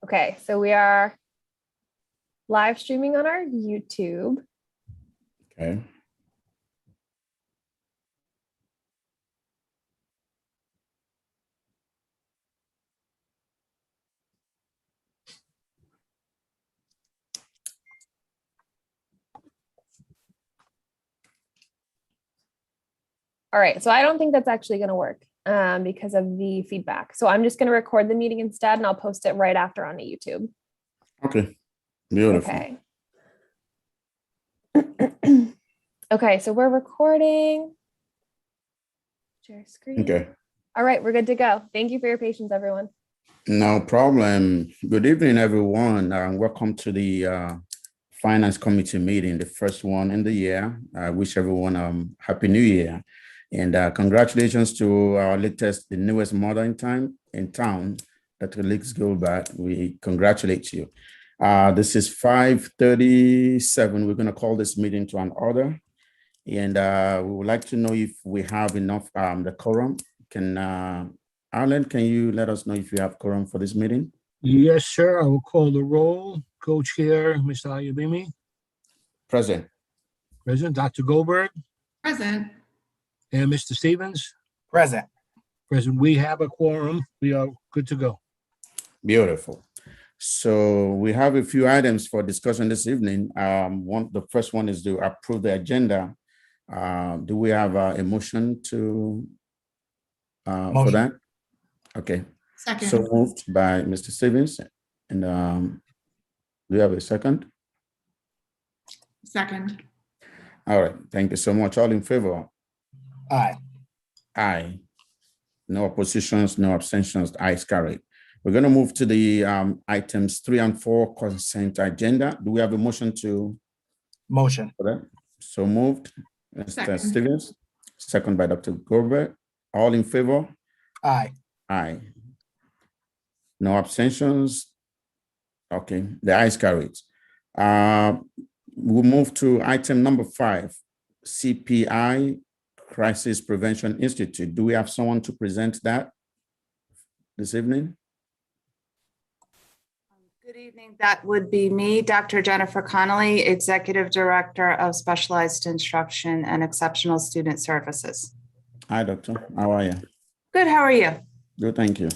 Okay, so we are live streaming on our YouTube. Okay. All right, so I don't think that's actually going to work because of the feedback. So I'm just going to record the meeting instead, and I'll post it right after on the YouTube. Okay. Beautiful. Okay. Okay, so we're recording. Share screen. Okay. All right, we're good to go. Thank you for your patience, everyone. No problem. Good evening, everyone. Welcome to the Finance Committee meeting, the first one in the year. I wish everyone Happy New Year. And congratulations to our latest, the newest mother in town, Dr. Lex Gilbert. We congratulate you. This is 5:37. We're going to call this meeting to an order. And we would like to know if we have enough the quorum. Arlen, can you let us know if you have quorum for this meeting? Yes, sir. I will call the roll. Co-chair, Mr. Ayubimi. Present. Present. Dr. Goldberg. Present. And Mr. Stevens. Present. Present. We have a quorum. We are good to go. Beautiful. So we have a few items for discussion this evening. The first one is to approve the agenda. Do we have a motion to for that? Okay. Second. So moved by Mr. Stevens. And do we have a second? Second. All right. Thank you so much. All in favor? Aye. Aye. No oppositions, no abstentions. Ayes carried. We're going to move to the items 3 and 4 consent agenda. Do we have a motion to? Motion. For that? So moved. Mr. Second. Stevens, second by Dr. Goldberg. All in favor? Aye. Aye. No abstentions. Okay, the ayes carried. We'll move to item number 5, CPI Crisis Prevention Institute. Do we have someone to present that this evening? Good evening. That would be me, Dr. Jennifer Connolly, Executive Director of Specialized Instruction and Exceptional Student Services. Hi, Doctor. How are you? Good. How are you? Good, thank you.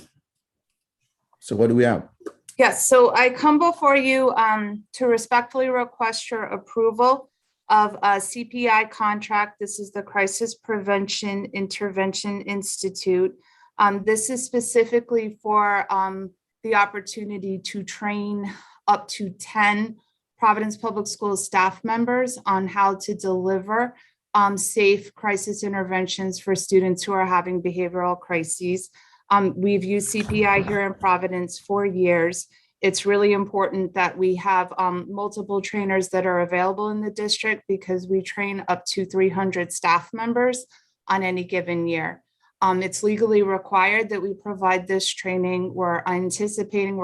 So what do we have? Yes. So I come before you to respectfully request your approval of a CPI contract. This is the Crisis Prevention Intervention Institute. This is specifically for the opportunity to train up to 10 Providence Public Schools staff members on how to deliver safe crisis interventions for students who are having behavioral crises. We've used CPI here in Providence for years. It's really important that we have multiple trainers that are available in the district because we train up to 300 staff members on any given year. It's legally required that we provide this training. We're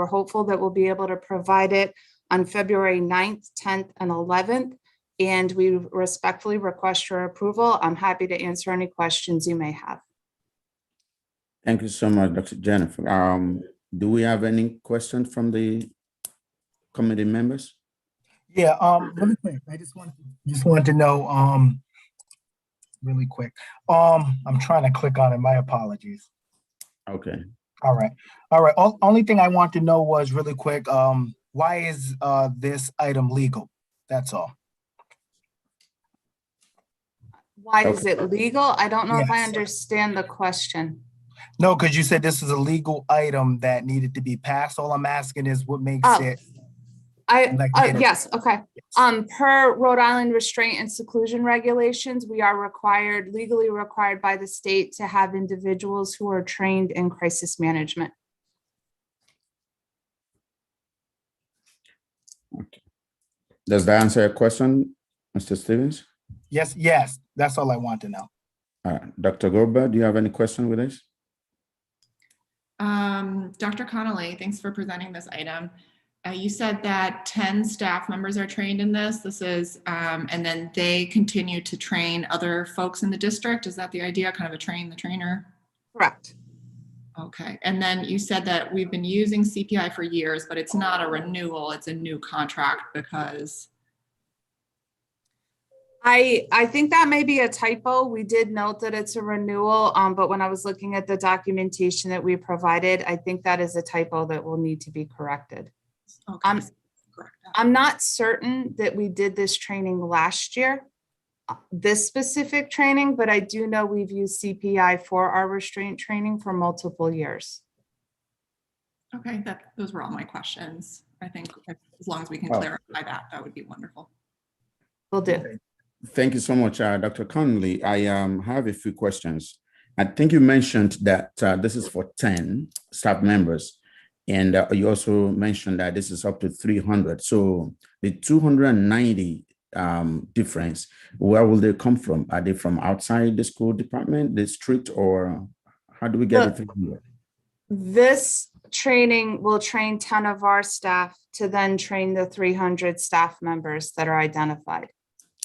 hopeful that we'll be able to provide it on February 9th, 10th, and 11th. And we respectfully request your approval. I'm happy to answer any questions you may have. Thank you so much, Dr. Jennifer. Do we have any questions from the committee members? Yeah. Really quick. I just wanted to know. Really quick. I'm trying to click on it. My apologies. Okay. All right. Only thing I want to know was really quick. Why is this item legal? That's all. Why is it legal? I don't know if I Yes. understand the question. No, because you said this is a legal item that needed to be passed. All I'm asking is what makes it. Yes, okay. Per Rhode Island restraint and seclusion regulations, we are legally required by the state to have individuals who are trained in crisis management. Okay. Does that answer your question, Mr. Stevens? Yes. That's all I want to know. Dr. Goldberg, do you have any question with this? Dr. Connolly, thanks for presenting this item. You said that 10 staff members are trained in this. This is, and then they continue to train other folks in the district. Is that the idea? Kind of a train the trainer? Correct. Okay, and then you said that we've been using CPI for years, but it's not a renewal, it's a new contract because, I think that may be a typo. We did note that it's a renewal, but when I was looking at the documentation that we provided, I think that is a typo that will need to be corrected. okay. Correct that. I'm not certain that we did this training last year, this specific training, but I do know we've used CPI for our restraint training for multiple years. Okay, those were all my questions. I think as long as we can Oh. clarify that, that would be wonderful. Will do. Thank you so much, Dr. Conley. I have a few questions. I think you mentioned that this is for 10 staff members, and you also mentioned that this is up to 300. So the 290 difference, where will they come from? Are they from outside the school department, district, or how do we get the 300? This training will train 10 of our staff to then train the 300 staff members that are identified.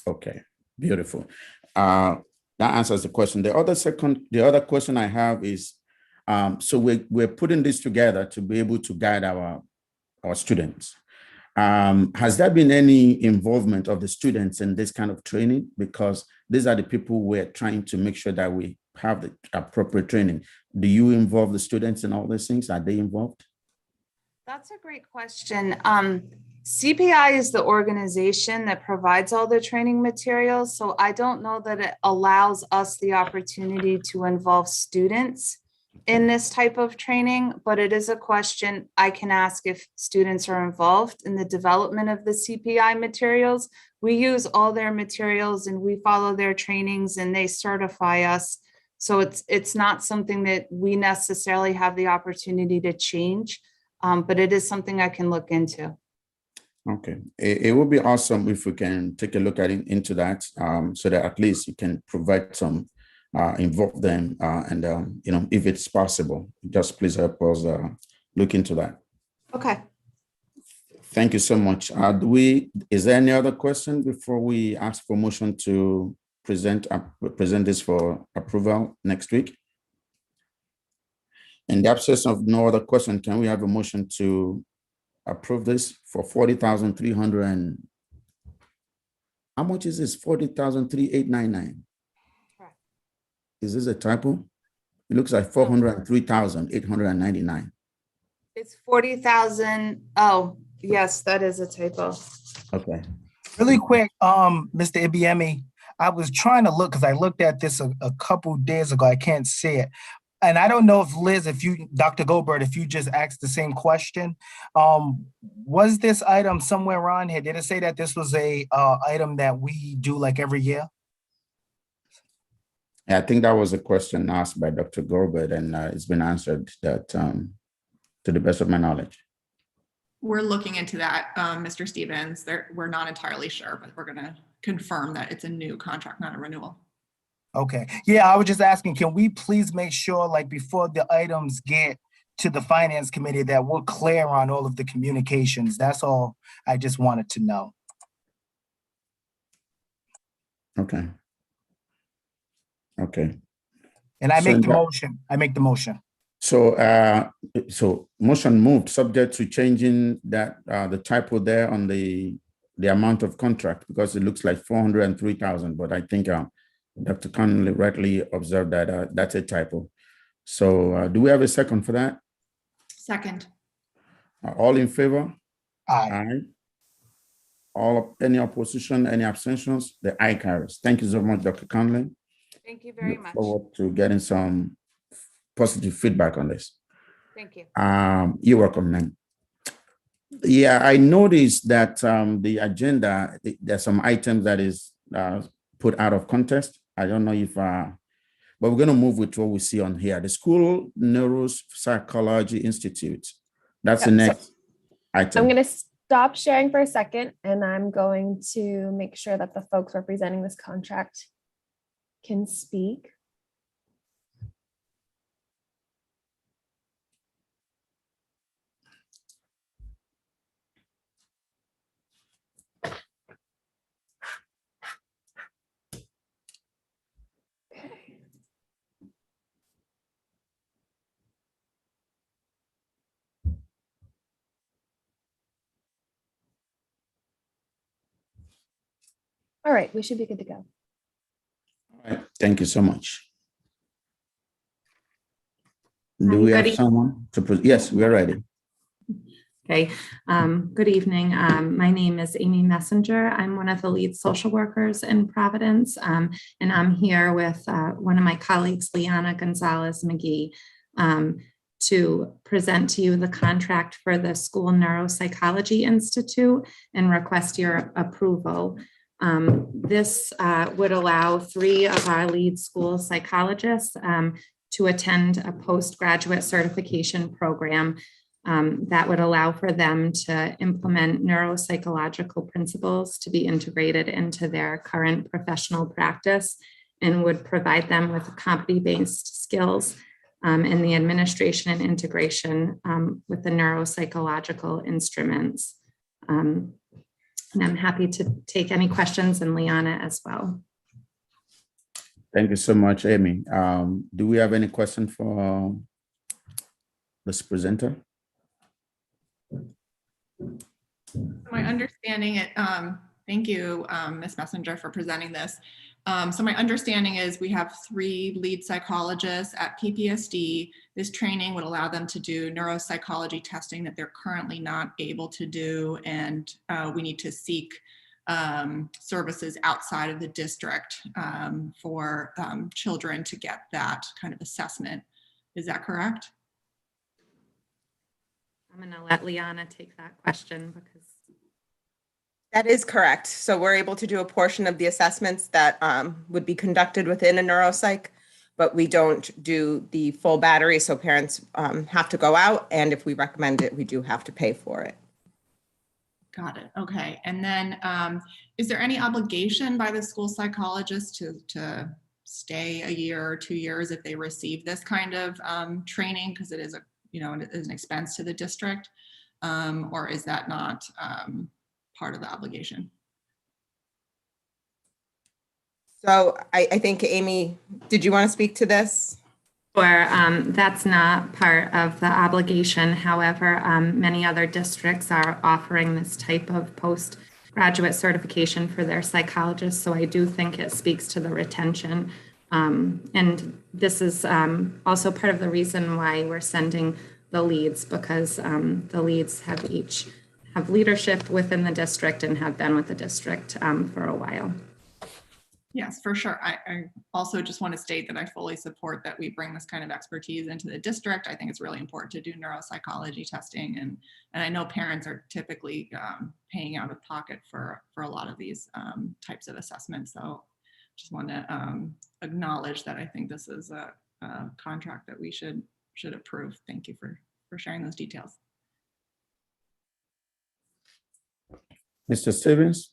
Okay, beautiful. That answers the question. The other question I have is, so we're putting this together to be able to guide our students. Has there been any involvement of the students in this kind of training? Because these are the people we're trying to make sure that we have the appropriate training. Do you involve the students in all these things? Are they involved? That's a great question. CPI is the organization that provides all the training materials, so I don't know that it allows us the opportunity to involve students in this type of training, but it is a question I can ask if students are involved in the development of the CPI materials. We use all their materials and we follow their trainings and they certify us. So it's not something that we necessarily have the opportunity to change, but it is something I can look into. Okay, it would be awesome if we can take a look at into that, so that at least you can provide some, involve them, and if it's possible, just please help us look into that. Okay. Thank you so much. Is there any other question before we ask for motion to present this for approval next week? In the absence of no other question, can we have a motion to approve this for 40,300 and how much is this? 40,389. Correct. Is this a typo? It looks like 403,899. It's 40,000. Oh, yes, that is a typo. Okay. Really quick, Mr. Ibiemi, I was trying to look because I looked at this a couple days ago. I can't see it. And I don't know if Liz, Dr. Goldberg, if you just asked the same question, was this item somewhere on here? Did it say that this was a item that we do like every year? I think that was a question asked by Dr. Goldberg, and it's been answered that to the best of my knowledge. We're looking into that, Mr. Stevens. We're not entirely sure, but we're going to confirm that it's a new contract, not a renewal. Okay. Yeah, I was just asking, can we please make sure, like, before the items get to the finance committee, that we're clear on all of the communications? That's all I just wanted to know. Okay. Okay. And I So make the that- motion. I make the motion. So, so motion moved, subject to changing that the typo there on the amount of contract, because it looks like 403,000, but I think Dr. Conley rightly observed that that's a typo. So, do we have a second for that? Second. All in favor? Aye. Aye. Any opposition, any abstentions? The aye carries. Thank you so much, Dr. Conley. Thank you very Look much. forward to getting some positive feedback on this. Thank you. You're welcome, ma'am. Yeah, I noticed that the agenda, there's some items that is put out of context. I don't know if, but we're going to move with what we see on here. The School Neuropsychology Institute. That's the Yep, next item. I'm going to stop sharing for a second, and I'm going to make sure that the folks representing this contract can speak. All right, we should be good to go. All right, thank you so much. Do we Good have evening. someone to, yes, we are ready. Okay, good evening. My name is Amy Messenger. I'm one of the lead social workers in Providence, and I'm here with one of my colleagues, Liana Gonzalez McGee, to present to you the contract for the School Neuropsychology Institute and request your approval. This would allow 3 of our lead school psychologists to attend a postgraduate certification program that would allow for them to implement neuropsychological principles to be integrated into their current professional practice, and would provide them with competency-based skills in the administration and integration with the neuropsychological instruments. And I'm happy to take any questions, and Liana as well. Thank you so much, Amy. Do we have any question for this presenter? My understanding, thank you, Ms. Messenger, for presenting this. So my understanding is we have 3 lead psychologists at PPSD. This training would allow them to do neuropsychology testing that they're currently not able to do, and we need to seek services outside of the district for children to get that kind of assessment. Is that correct? I'm going to let Liana take that question because That is correct. So we're able to do a portion of the assessments that would be conducted within a neuropsych, but we don't do the full battery. So parents have to go out, and if we recommend it, we do have to pay for it. Got it. Okay. And then is there any obligation by the school psychologist to stay a year or 2 years if they receive this kind of training? Because it is a, it is an expense to the district, or is that not part of the obligation? So I think, Amy, did you want to speak to this? Sure, that's not part of the obligation. However, many other districts are offering this type of postgraduate certification for their psychologists. So I do think it speaks to the retention. And this is also part of the reason why we're sending the leads, because the leads have leadership within the district and have been with the district for a while. Yes, for sure. I also just want to state that I fully support that we bring this kind of expertise into the district. I think it's really important to do neuropsychology testing, and I know parents are typically paying out of pocket for a lot of these types of assessments. So just want to acknowledge that I think this is a contract that we should approve. Thank you for sharing those details. Mr. Stevens?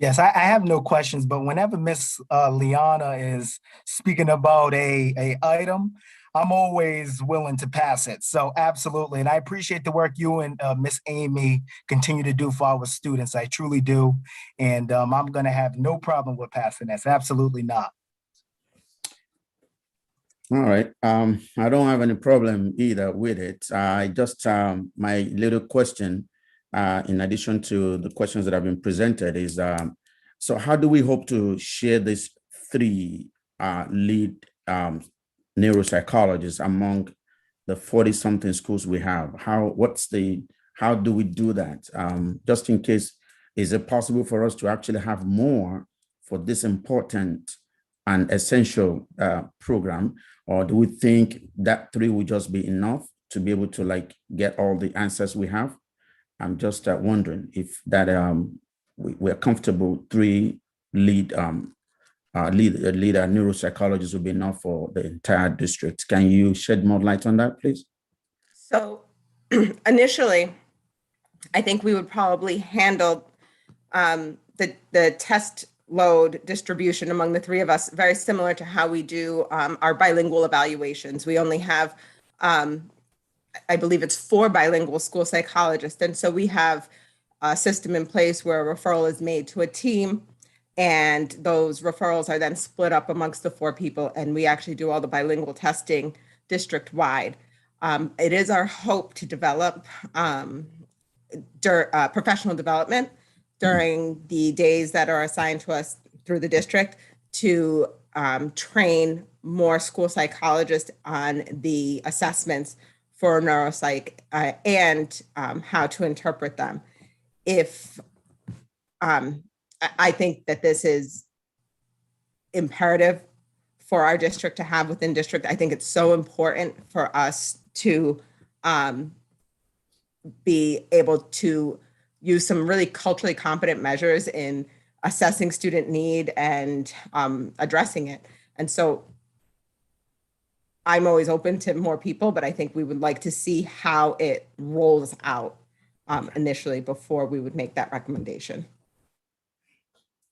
Yes, I have no questions, but whenever Miss Liana is speaking about a item, I'm always willing to pass it. So absolutely. And I appreciate the work you and Miss Amy continue to do for our students. I truly do. And I'm going to have no problem with passing this. Absolutely not. All right. I don't have any problem either with it. I just, my little question, in addition to the questions that have been presented, is so how do we hope to share these 3 lead neuropsychologists among the 40-something schools we have? How do we do that? Just in case, is it possible for us to actually have more for this important and essential program, or do we think that 3 will just be enough to be able to get all the answers we have? I'm just wondering if that we're comfortable 3 lead neuropsychologists will be enough for the entire district. Can you shed more light on that, please? So initially, I think we would probably handle the test load distribution among the 3 of us very similar to how we do our bilingual evaluations. We only have I believe it's 4 bilingual school psychologists. And so we have a system in place where a referral is made to a team, and those referrals are then split up amongst the 4 people. And we actually do all the bilingual testing district-wide. It is our hope to develop professional development during the days that are assigned to us through the district to train more school psychologists on the assessments for neuropsych and how to interpret them. If I think that this is imperative for our district to have within district. I think it's so important for us to be able to use some really culturally competent measures in assessing student need and addressing it. And so I'm always open to more people, but I think we would like to see how it rolls out initially before we would make that recommendation.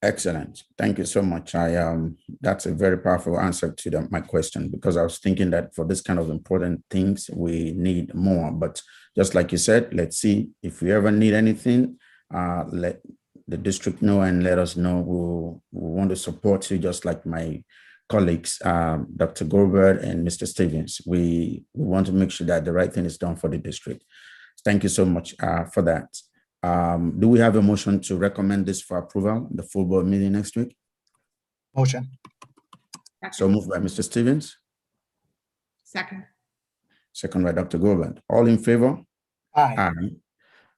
Excellent. Thank you so much. That's a very powerful answer to my question, because I was thinking that for this kind of important things, we need more. But just like you said, let's see if we ever need anything, let the district know and let us know. We want to support you, just like my colleagues, Dr. Goldberg and Mr. Stevens. We want to make sure that the right thing is done for the district. Thank you so much for that. Do we have a motion to recommend this for approval, the full board meeting next week? Motion. So moved by Mr. Stevens, Second. second by Dr. Goldberg. All in favor? Aye. Aye.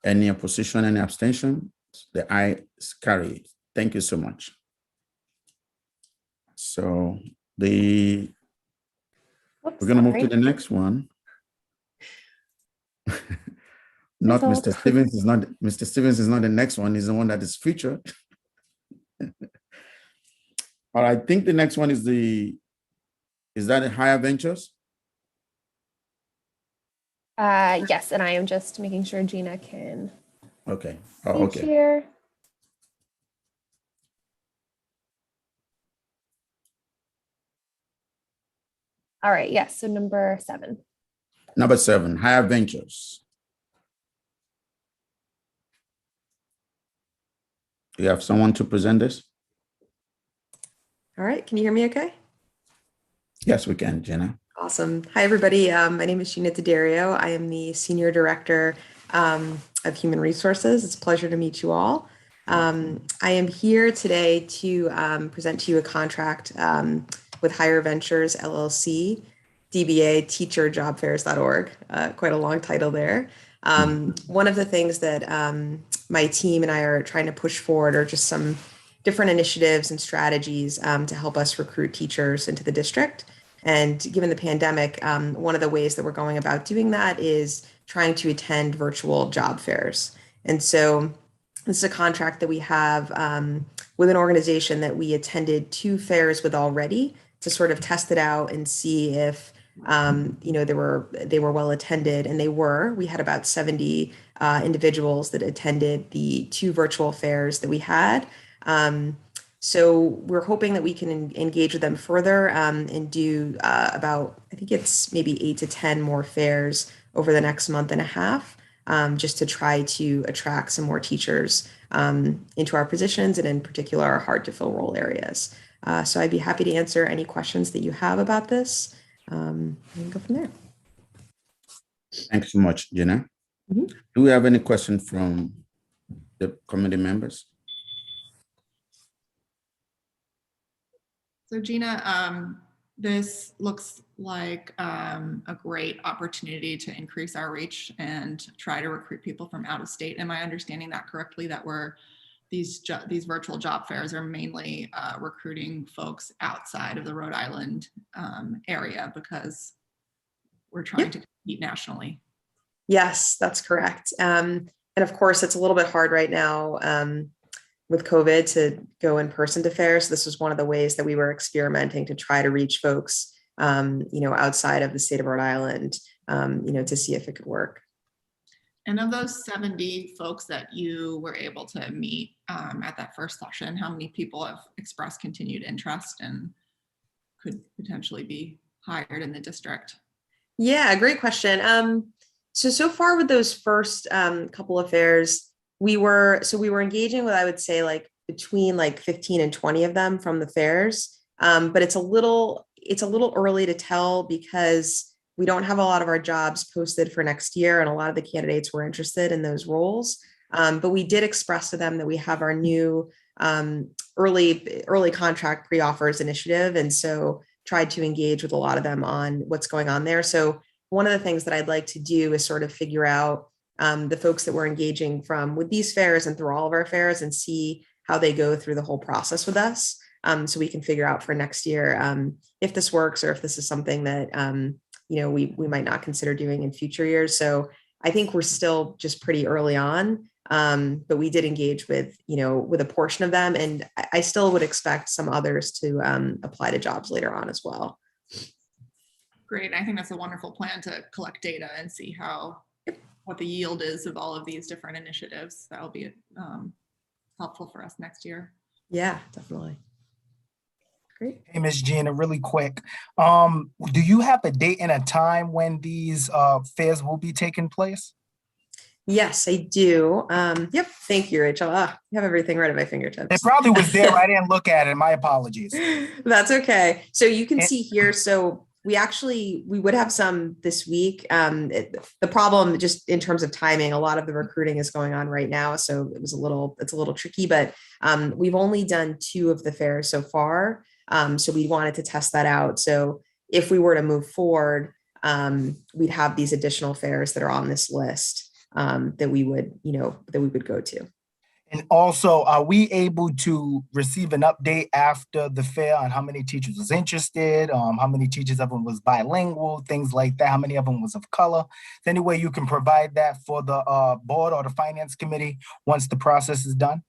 Any opposition, any abstention? The aye is carried. Thank you so much. So we're going to move to the next one. Not Result. Mr. Stevens is not Mr. Stevens is not the next one. He's the one that is featured. All right, I think the next one is that a Higher Ventures? Yes, and I am just making sure Gina can Okay. see Oh, okay. here. All right, yes, so number 7. Number 7, Higher Ventures. Do you have someone to present this? All right, can you hear me okay? Yes, we can, Jenna. Awesome. Hi, everybody. My name is Gina Daddario. I am the Senior Director of Human Resources. It's a pleasure to meet you all. I am here today to present to you a contract with Higher Ventures, LLC, DBA teacherjobfairs.org. Quite a long title there. One of the things that my team and I are trying to push forward are just some different initiatives and strategies to help us recruit teachers into the district. And given the pandemic, one of the ways that we're going about doing that is trying to attend virtual job fairs. And so this is a contract that we have with an organization that we attended 2 fairs with already to sort of test it out and see if they were well attended, and they were. We had about 70 individuals that attended the 2 virtual fairs that we had. So we're hoping that we can engage with them further and do about, I think it's maybe 8 to 10 more fairs over the next month and a half, just to try to attract some more teachers into our positions, and in particular our hard to fill role areas. So I'd be happy to answer any questions that you have about this and go from there. Thanks so much, Gina. Mhm. Do we have any questions from the committee members? So Gina, this looks like a great opportunity to increase our reach and try to recruit people from out of state. Am I understanding that correctly, that these virtual job fairs are mainly recruiting folks outside of the Rhode Island area because we're trying to compete nationally? Yes, that's correct. And of course, it's a little bit hard right now with COVID to go in person to fairs. This was one of the ways that we were experimenting to try to reach folks, outside of the state of Rhode Island, to see if it could work. And of those 70 folks that you were able to meet at that first session, how many people have expressed continued interest and could potentially be hired in the district? Yeah, great question. So far with those first couple of fairs, we were engaging with, I would say, like between like 15 and 20 of them from the fairs. But it's a little early to tell because we don't have a lot of our jobs posted for next year, and a lot of the candidates were interested in those roles. But we did express to them that we have our new early contract pre-offers initiative. And so tried to engage with a lot of them on what's going on there. So one of the things that I'd like to do is sort of figure out the folks that we're engaging from with these fairs and through all of our fairs and see how they go through the whole process with us. So we can figure out for next year if this works or if this is something that we might not consider doing in future years. So I think we're still just pretty early on, but we did engage with a portion of them, and I still would expect some others to apply to jobs later on as well. Great. I think that's a wonderful plan to collect data and see what the yield is of all of these different initiatives. That will be helpful for us next year. Yeah, definitely. Great. Hey, Ms. Gina, really quick. Do you have a date and a time when these fairs will be taking place? Yes, I do. Yep. Thank you, Rachel. You have everything right at my fingertips. It probably was there. I didn't look at it. My apologies. That's okay. So you can see here. So we would have some this week. The problem, just in terms of timing, a lot of the recruiting is going on right now. So it's a little tricky, but we've only done 2 of the fairs so far. So we wanted to test that out. So if we were to move forward, we'd have these additional fairs that are on this list that we would go to. And also, are we able to receive an update after the fair on how many teachers was interested, how many teachers of them was bilingual, things like that, how many of them was of color? Is there any way you can provide that for the board or the finance committee once the process is done?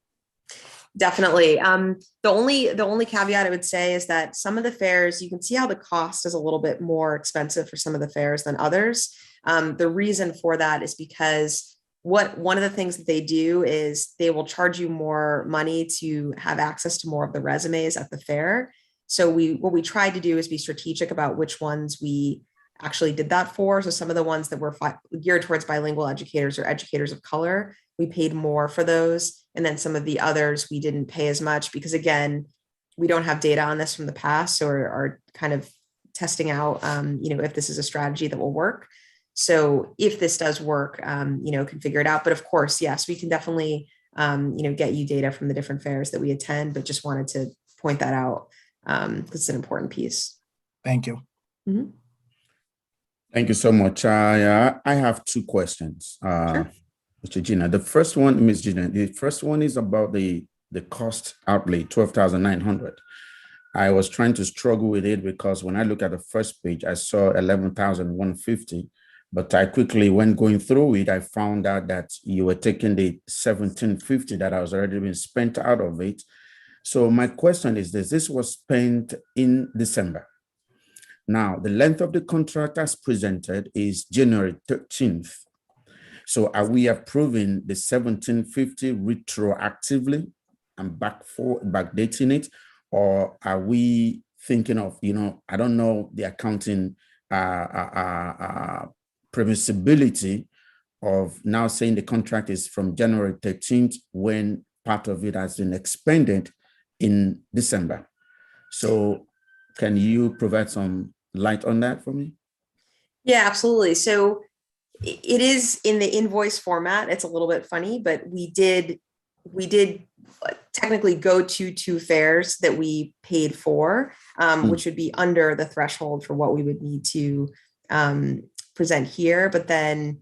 Definitely. The only caveat I would say is that some of the fairs, you can see how the cost is a little bit more expensive for some of the fairs than others. The reason for that is because one of the things that they do is they will charge you more money to have access to more of the resumes at the fair. So what we tried to do is be strategic about which ones we actually did that for. So some of the ones that were geared towards bilingual educators or educators of color, we paid more for those. And then some of the others, we didn't pay as much because, again, we don't have data on this from the past, so are kind of testing out, if this is a strategy that will work. So if this does work, can figure it out. But of course, yes, we can definitely, get you data from the different fairs that we attend, but just wanted to point that out because it's an important piece. Thank you. Mm-hmm. Thank you so much. I have 2 questions, Sure. Mr. Gina. The first one, Ms. Gina, the first one is about the cost outlay, 12,900. I was trying to struggle with it because when I look at the first page, I saw 11,150. But I quickly, when going through it, I found out that you were taking the 1,750 that I was already been spent out of it. So my question is this was spent in December. Now, the length of the contract as presented is January 13th. So are we approving the 1,750 retroactively and backdating it? Or are we thinking of, I don't know the accounting permissibility of now saying the contract is from January 13th when part of it has been expended in December. So can you provide some light on that for me? Yeah, absolutely. So it is in the invoice format. It's a little bit funny, but we did technically go to 2 fairs that we paid for, which would be under the threshold for what we would need to present here. But then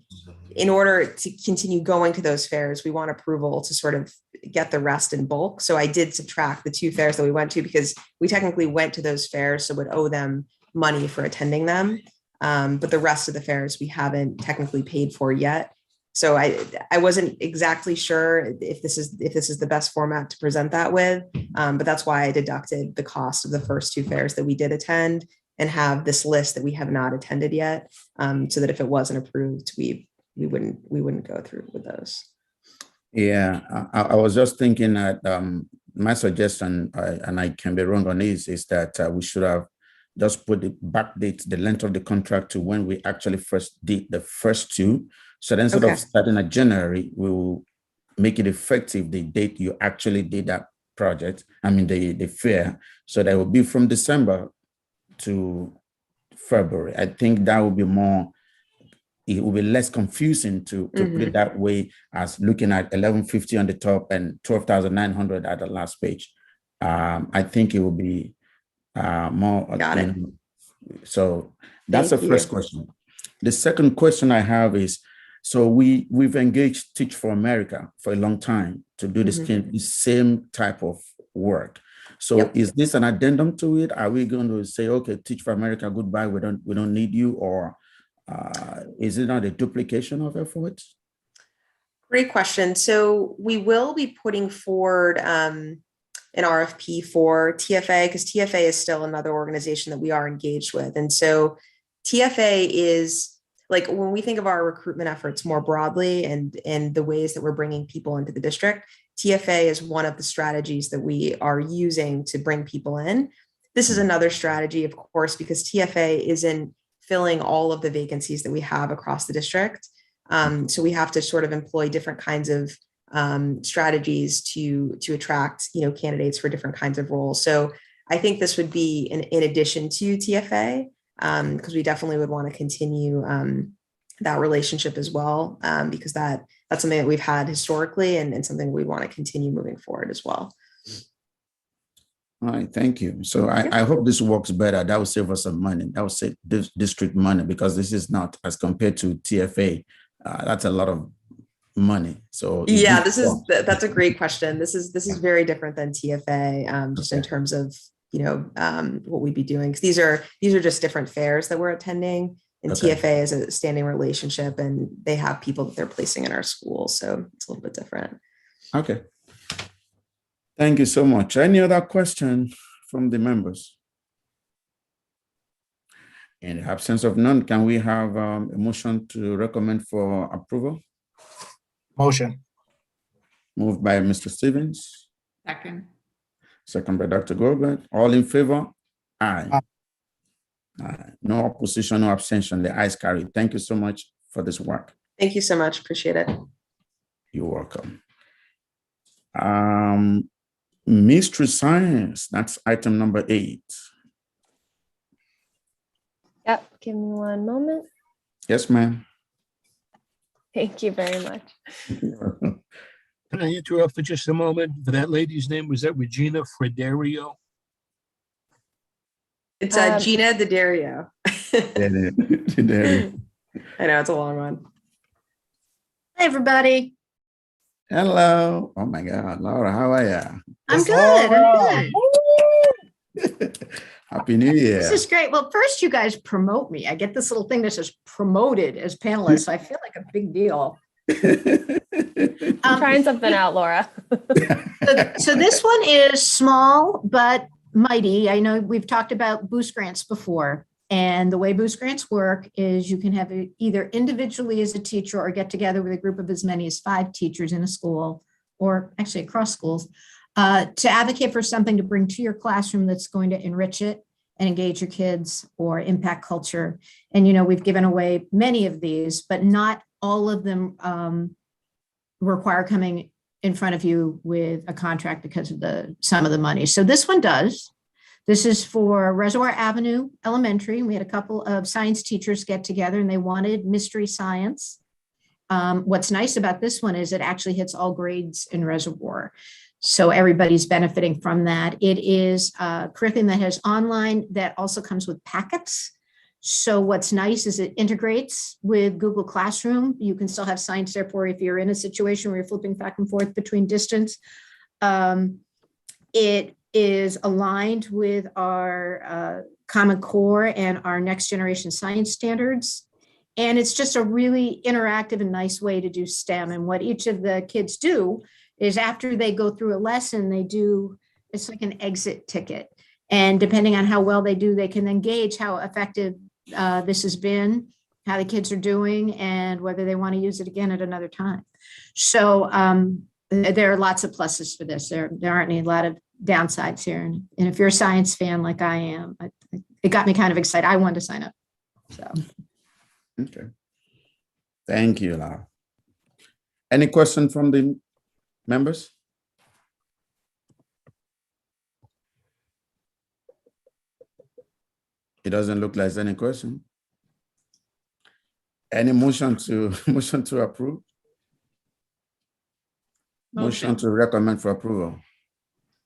in order to continue going to those fairs, we want approval to sort of get the rest in bulk. So I did subtract the 2 fairs that we went to because we technically went to those fairs, so would owe them money for attending them. But the rest of the fairs we haven't technically paid for yet. So I wasn't exactly sure if this is the best format to present that with, but that's why I deducted the cost of the first 2 fairs that we did attend and have this list that we have not attended yet, so that if it wasn't approved, we wouldn't go through with those. Yeah, I was just thinking that my suggestion, and I can be wrong on this, is that we should have just put the backdate, the length of the contract to when we actually first did the first 2. So then instead of starting at January, we will make it effective the date you actually did that project, the fair. So that will be from December to February. I think that would be more it will be less confusing to put it that way, as looking at 1150 on the top and 12,900 at the last page. I think it will be more. Got it. So that's Thank the first you. question. The second question I have is, so we've engaged Teach for America for a long time to do the same type of work. So is this an addendum to it? Are we going to say, okay, Teach for America, goodbye, we don't need you, or is it not a duplication of efforts? Great question. So we will be putting forward an RFP for TFA, because TFA is still another organization that we are engaged with. And so TFA is, like, when we think of our recruitment efforts more broadly and the ways that we're bringing people into the district, TFA is one of the strategies that we are using to bring people in. This is another strategy, of course, because TFA isn't filling all of the vacancies that we have across the district. So we have to sort of employ different kinds of strategies to attract, candidates for different kinds of roles. So I think this would be in addition to TFA, because we definitely would want to continue that relationship as well, because that's something that we've had historically and something we want to continue moving forward as well. All right, thank you. So I hope this works better. That will save us some money. That will save district money, because this is not, as compared to TFA, that's a lot of money. So yeah, that's a great question. This is very different than TFA, just in terms of what we'd be doing, because these are just different fairs that we're attending, and TFA is a standing relationship, and they have people that they're placing in our schools, so it's a little bit different. Okay. Thank you so much. Any other question from the members? In the absence of none, can we have a motion to recommend for approval? Motion. Moved by Mr. Stevens. Second. Second by Dr. Goldberg. All in favor? Aye. Aye. No opposition, no abstention. The ayes carry. Thank you so much for this work. Thank you so much. Appreciate it. You're welcome. Mystery science, that's item number 8. Yep, give me one moment. Yes, ma'am. Thank you very much. Can I interrupt for just a moment? For that lady's name, was that Regina Frederio? It's Gina D'Addario. I know, it's a long one. Hi, everybody. Hello. Oh my God, Laura, how are you? I'm good. I'm good. Happy New Year. This is great. Well, first, you guys promote me. I get this little thing that says promoted as panelists. So I feel like a big deal. I'm trying something out, Laura. So this one is small but mighty. I know we've talked about boost grants before. And the way boost grants work is you can have it either individually as a teacher or get together with a group of as many as 5 teachers in a school, or actually across schools, to advocate for something to bring to your classroom that's going to enrich it and engage your kids or impact culture. And, we've given away many of these, but not all of them require coming in front of you with a contract because of the sum of the money. So this one does. This is for Reservoir Avenue Elementary. We had a couple of science teachers get together and they wanted mystery science. What's nice about this one is it actually hits all grades in Reservoir. So everybody's benefiting from that. It is a curriculum that has online that also comes with packets. So what's nice is it integrates with Google Classroom. You can still have science, therefore, if you're in a situation where you're flipping back and forth between distance. It is aligned with our Common Core and our next generation science standards. And it's just a really interactive and nice way to do STEM. And what each of the kids do is after they go through a lesson, it's like an exit ticket. And depending on how well they do, they can then gauge how effective this has been, how the kids are doing, and whether they want to use it again at another time. So there are lots of pluses for this. There aren't a lot of downsides here. And if you're a science fan like I am, it got me kind of excited. I wanted to sign up. So. Okay. Thank you, Laura. Any question from the members? It doesn't look like there's any question. Any motion to motion to approve? Motion to recommend for approval.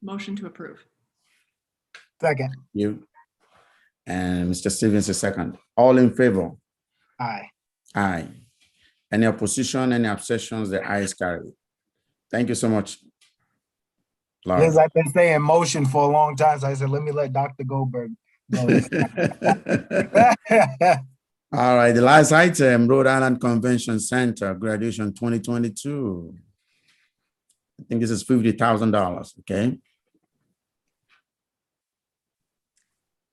Motion to approve. Second. You. And Mr. Stevens is second. All in favor? Aye. Aye. Any opposition, any abstentions? The ayes carry. Thank you so much, Laura. Liz, I've been saying motion for a long time, so I said, let me let Dr. Goldberg go. All right, the last item, Rhode Island Convention Center, graduation 2022. I think this is $50,000, okay?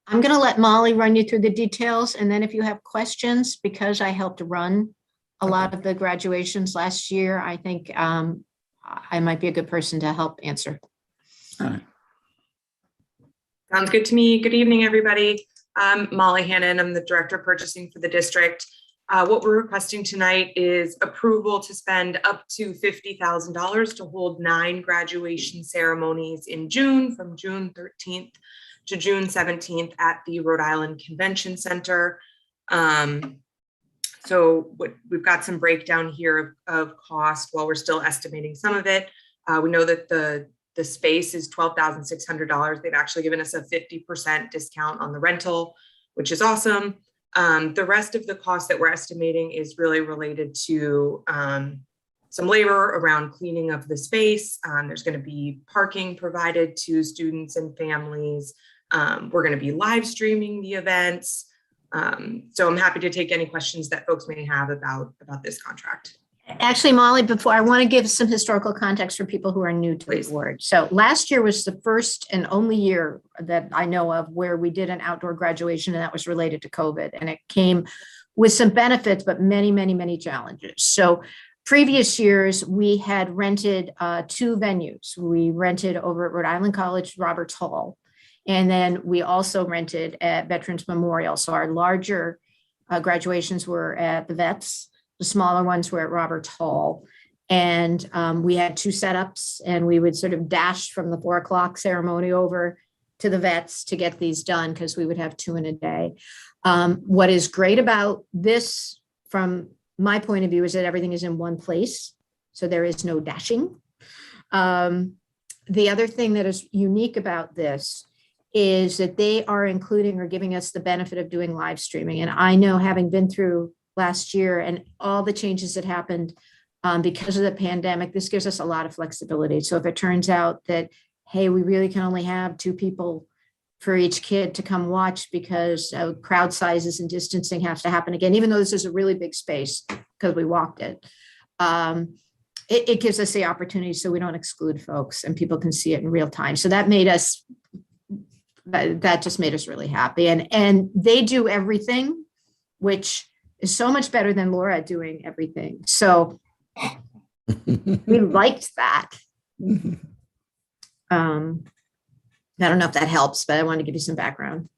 I'm going to let Molly run you through the details, and then if you have questions, because I helped run a lot of the graduations last year, I think I might be a good person to help answer. All right. Sounds good to me. Good evening, everybody. I'm Molly Hannon. I'm the Director of Purchasing for the district. What we're requesting tonight is approval to spend up to $50,000 to hold 9 graduation ceremonies in June, from June 13th to June 17th at the Rhode Island Convention Center. So we've got some breakdown here of cost while we're still estimating some of it. We know that the space is $12,600. They've actually given us a 50% discount on the rental, which is awesome. The rest of the cost that we're estimating is really related to some labor around cleaning of the space. There's going to be parking provided to students and families. We're going to be live streaming the events. So I'm happy to take any questions that folks may have about this contract. Actually, Molly, before I want to give some historical context for people who are new to the board. So last year was the first and only year that I know of where we did an outdoor graduation, and that was related to COVID. And it came with some benefits, but many, many, many challenges. So previous years, we had rented 2 venues. We rented over at Rhode Island College, Roberts Hall, and then we also rented at Veterans Memorial. So our larger graduations were at the Vets. The smaller ones were at Roberts Hall. And we had 2 setups, and we would sort of dash from the 4 o'clock ceremony over to the Vets to get these done, because we would have 2 in a day. What is great about this, from my point of view, is that everything is in one place. So there is no dashing. The other thing that is unique about this is that they are including or giving us the benefit of doing live streaming. And I know, having been through last year and all the changes that happened because of the pandemic, this gives us a lot of flexibility. So if it turns out that, hey, we really can only have 2 people for each kid to come watch because crowd sizes and distancing has to happen again, even though this is a really big space because we walked it, it gives us the opportunity so we don't exclude folks and people can see it in real time. So that made us, that just made us really happy. And they do everything, which is so much better than Laura doing everything. So we liked that. I don't know if that helps, but I wanted to give you some background.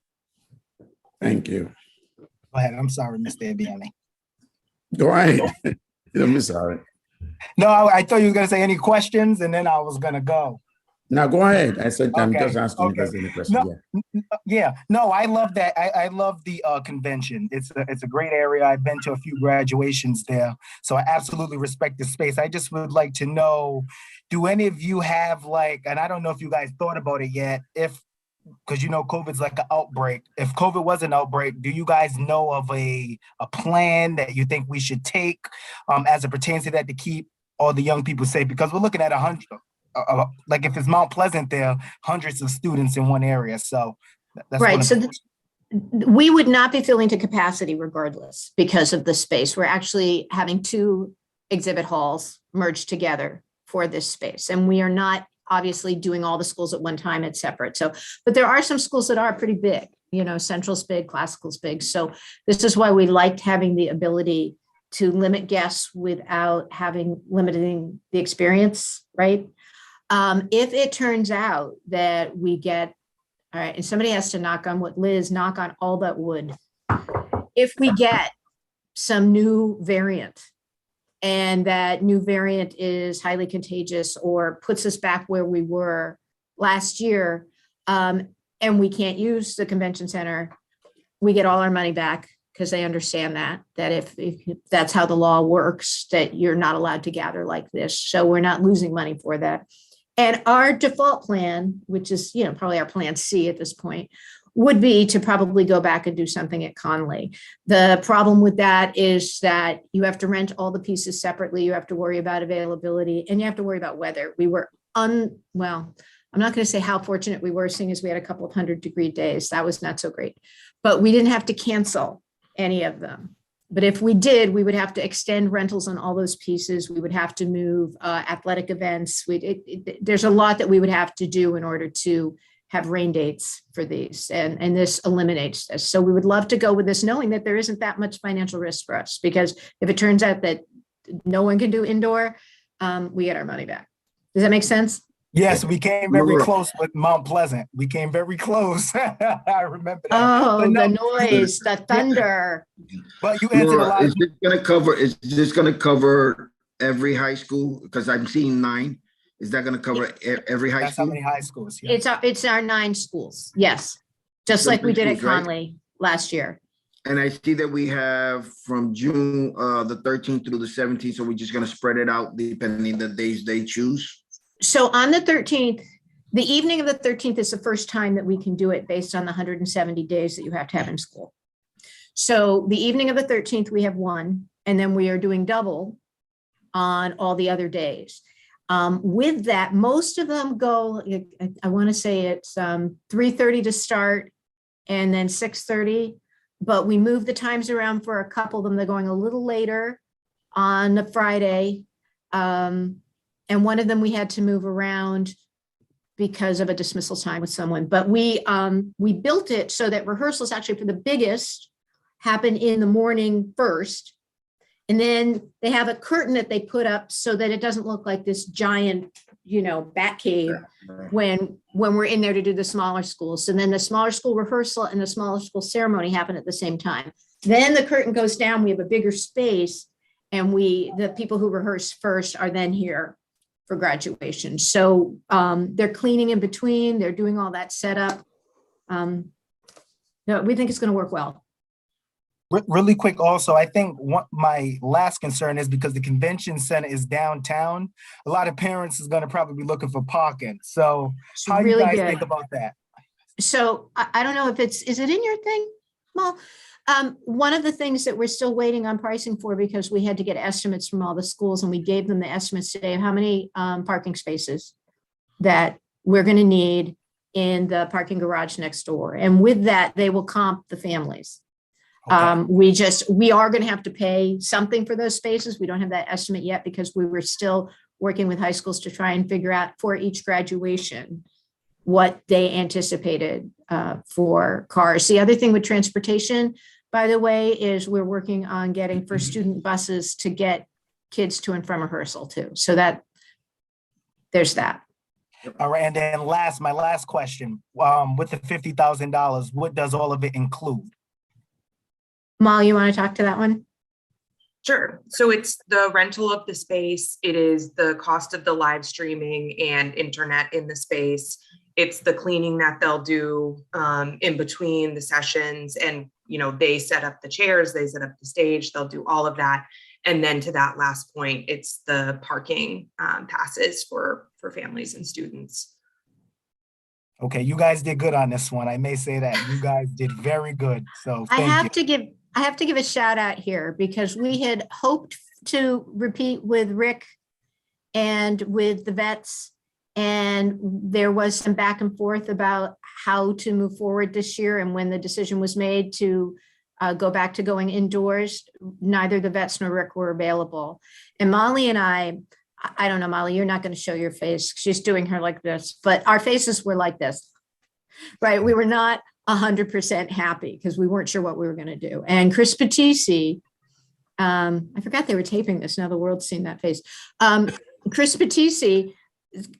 Thank you. Go ahead. I'm sorry, Mr. Ibiani. Go ahead. I'm sorry. No, I thought you were going to say any questions, and then I was going to go. Now go ahead. I said I'm Okay, just asking if okay. there's any question. No, no, I love that. I love the convention. It's a great area. I've been to a few graduations there, so I absolutely respect the space. I just would like to know, do any of you have, like, and I don't know if you guys thought about it yet, because you know COVID's like an outbreak. If COVID was an outbreak, do you guys know of a plan that you think we should take as it pertains to that, to keep all the young people safe? Because we're looking at 100. Like if it's Mount Pleasant, there are hundreds of students in one area. So that's right. So we would not be filling to capacity regardless because of the space. We're actually having 2 exhibit halls merged together for this space. And we are not obviously doing all the schools at one time. It's separate. So, but there are some schools that are pretty big, you know, Central's big, Classical's big. So this is why we liked having the ability to limit guests without limiting the experience, right? If it turns out that we get, all right, and somebody has to knock on all that wood. If we get some new variant and that new variant is highly contagious or puts us back where we were last year, and we can't use the convention center, we get all our money back because they understand that if that's how the law works, that you're not allowed to gather like this. So we're not losing money for that. And our default plan, which is, probably our plan C at this point, would be to probably go back and do something at Conley. The problem with that is that you have to rent all the pieces separately. You have to worry about availability and you have to worry about weather. We were well, I'm not going to say how fortunate we were, seeing as we had a couple of 100-degree days. That was not so great, but we didn't have to cancel any of them. But if we did, we would have to extend rentals on all those pieces. We would have to move athletic events. There's a lot that we would have to do in order to have rain dates for these. And this eliminates this. So we would love to go with this, knowing that there isn't that much financial risk for us, because if it turns out that no one can do indoor, we get our money back. Does that make sense? Yes, we came very close with Mount Pleasant. We came very close. I remember that. Oh, the noise, the thunder. But you answered a lot. Is this gonna cover every high school? Because I'm seeing 9. Is that gonna cover every high That's school? how many high schools. Yeah. It's our 9 schools. Yes. Just like we did at Conley last year. And I see that we have from June the 13th through the 17th. So we're just gonna spread it out depending the days they choose. So on the 13th, the evening of the 13th is the first time that we can do it based on the 170 days that you have to have in school. So the evening of the 13th, we have 1, and then we are doing double on all the other days. With that, most of them go, I want to say it's 3:30 to start and then 6:30, but we move the times around for a couple of them. They're going a little later on the Friday. And one of them we had to move around because of a dismissal time with someone. But we built it so that rehearsals actually for the biggest happen in the morning first. And then they have a curtain that they put up so that it doesn't look like this giant, bat cave when we're in there to do the smaller schools. And then the smaller school rehearsal and the smaller school ceremony happen at the same time. Then the curtain goes down, we have a bigger space, and the people who rehearse first are then here for graduation. So they're cleaning in between, they're doing all that setup. We think it's going to work well. Really quick also, I think my last concern is because the convention center is downtown, a lot of parents is going to probably be looking for parking. So how do you guys think about that? So I don't know if is it in your thing? Well, one of the things that we're still waiting on pricing for, because we had to get estimates from all the schools, and we gave them the estimates today of how many parking spaces that we're going to need in the parking garage next door. And with that, they will comp the families. Okay. We are going to have to pay something for those spaces. We don't have that estimate yet because we were still working with high schools to try and figure out for each graduation what they anticipated for cars. The other thing with transportation, by the way, is we're working on getting for student buses to get kids to and from rehearsal too. So there's that. All right. And then my last question, with the $50,000, what does all of it include? Mal, you want to talk to that one? Sure. So it's the rental of the space. It is the cost of the live streaming and internet in the space. It's the cleaning that they'll do in between the sessions. And, they set up the chairs, they set up the stage, they'll do all of that. And then to that last point, it's the parking passes for families and students. Okay. You guys did good on this one. I may say that you guys did very good. So I have to give a shout out here, because we had hoped to repeat with Rick and with the vets, and there was some back and forth about how to move forward this year. And when the decision was made to go back to going indoors, neither the vets nor Rick were available. And Molly and I don't know, Molly, you're not going to show your face. She's doing her like this, but our faces were like this, right? We were not 100% happy because we weren't sure what we were going to do. And Chris Patisi, I forgot they were taping this. Now the world's seen that face. Chris Patisi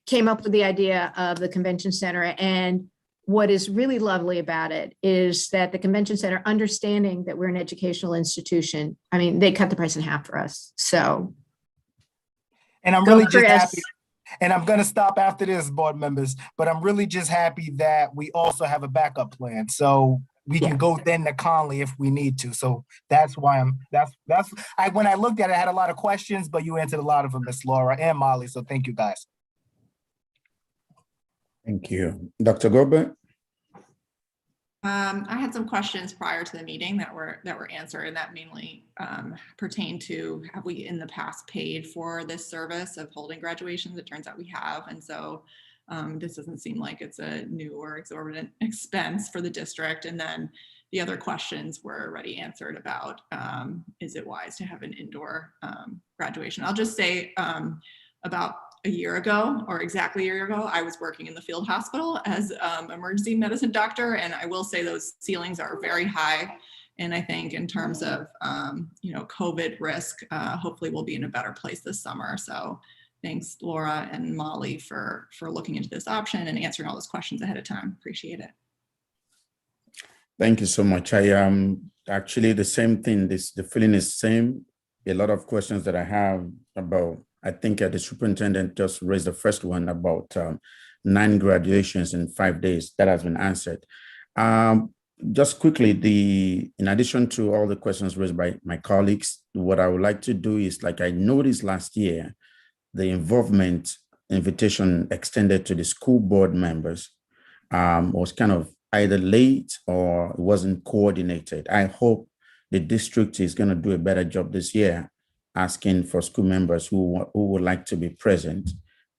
came up with the idea of the convention center. And what is really lovely about it is that the convention center, understanding that we're an educational institution, I mean, they cut the price in half for us. So. And I'm really just happy. And I'm going to stop after this, board members, but I'm really just happy that we also have a backup plan. So we can Yes. go then to Conley if we need to. So that's why when I looked at it, I had a lot of questions, but you answered a lot of them, Miss Laura and Molly. So thank you guys. Thank you. Dr. Gobert? I had some questions prior to the meeting that were answered, and that mainly pertain to, have we in the past paid for this service of holding graduations? It turns out we have, and so this doesn't seem like it's a new or exorbitant expense for the district. And then the other questions were already answered about, is it wise to have an indoor graduation? I'll just say about a year ago, or exactly a year ago, I was working in the field hospital as emergency medicine doctor. And I will say those ceilings are very high. And I think in terms of, COVID risk, hopefully we'll be in a better place this summer. So thanks, Laura and Molly, for looking into this option and answering all those questions ahead of time. Appreciate it. Thank you so much. I am actually the same thing. The feeling is the same. A lot of questions that I have about, I think the superintendent just raised the first one about 9 graduations in 5 days. That has been answered. Just quickly, in addition to all the questions raised by my colleagues, what I would like to do is, like I noticed last year, the invitation extended to the school board members was kind of either late or it wasn't coordinated. I hope the district is going to do a better job this year, asking for school members who would like to be present.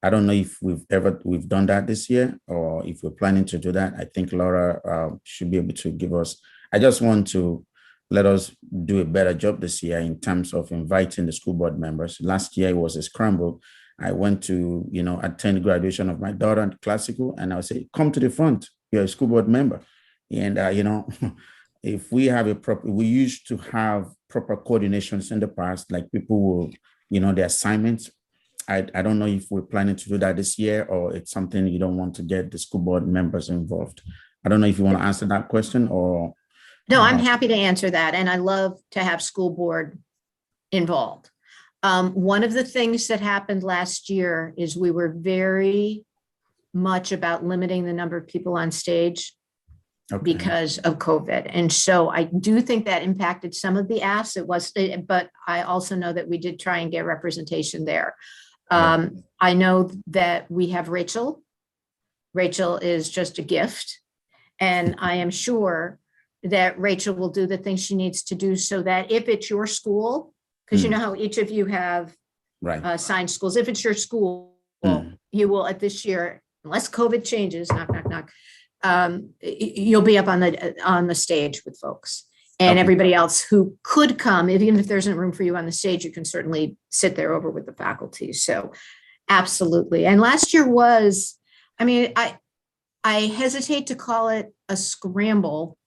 I don't know if we've done that this year or if we're planning to do that. I think Laura should be able to give us. I just want to let us do a better job this year in terms of inviting the school board members. Last year it was a scramble. I went to, attend graduation of my daughter at classical, and I would say, come to the front, you're a school board member. And, if we have we used to have proper coordinations in the past, like people will, their assignments. I don't know if we're planning to do that this year or it's something you don't want to get the school board members involved. I don't know if you want to answer that question or. No, I'm happy to answer that. And I love to have school board involved. One of the things that happened last year is we were very much about limiting the number of people on stage. Okay. Because of COVID. And so I do think that impacted some of the asks. But I also know that we did try and get representation there. I know that we have Rachel. Rachel is just a gift. And I am sure that Rachel will do the things she needs to do so that if it's your school, because you know how each of you have assigned schools, if it's your school, you will at this year, unless COVID changes, knock, knock, knock, you'll be up on the stage with folks, and everybody else who could come, even if there isn't room for you on the stage, you can certainly sit there over with the faculty. So absolutely. And last year was, I hesitate to call it a scramble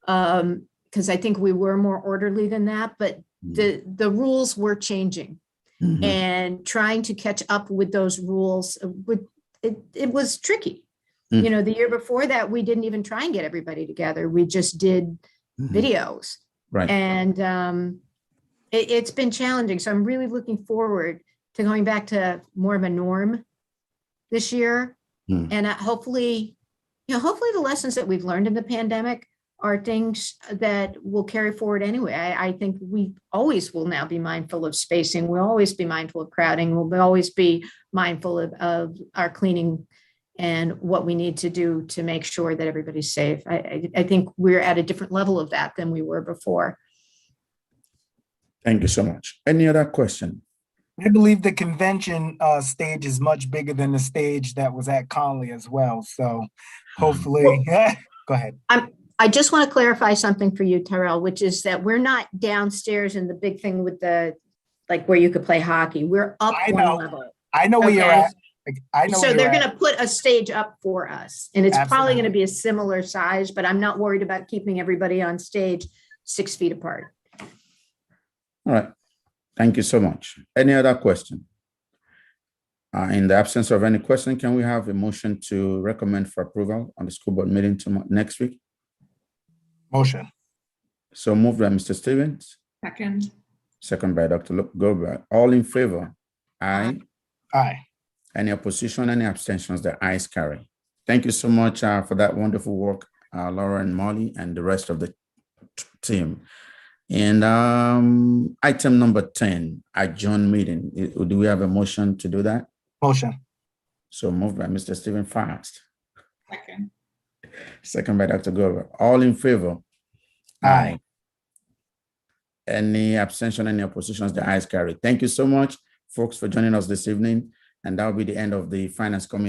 because I think we were more orderly than that, but the rules were changing and trying to catch up with those rules, it was tricky. The year before that, we didn't even try and get everybody together. We just did videos. Right. And it's been challenging. So I'm really looking forward to going back to more of a norm this year. And hopefully the lessons that we've learned in the pandemic are things that will carry forward anyway. I think we always will now be mindful of spacing. We'll always be mindful of crowding. We'll always be mindful of our cleaning and what we need to do to make sure that everybody's safe. I think we're at a different level of that than we were before. Thank you so much. Any other question? I believe the convention stage is much bigger than the stage that was at Conley as well. So hopefully, go ahead. I just want to clarify something for you, Tyrell, which is that we're not downstairs in the big thing with where you could play hockey. We're up one level. I know where you're at. So they're going to put a stage up for us, and it's probably going to be a similar size, but I'm not worried about keeping everybody on stage 6 feet apart. All right. Thank you so much. Any other question? In the absence of any question, can we have a motion to recommend for approval on the school board meeting next week? Motion. So moved by Mr. Stevens. Second. Second by Dr. Gobert. All in favor? Aye. Aye. Any opposition, any abstentions? The ayes carry. Thank you so much for that wonderful work Laura and Molly, and the rest of the team. And item number 10, adjourn meeting. Do we have a motion to do that? Motion. So moved by Mr. Stephen Fast, Second. second by Dr. Glover. All in favor? Aye. Any abstention, any oppositions? The ayes carry. Thank you so much, folks, for joining us this evening. And that will be the end of the Finance Committee.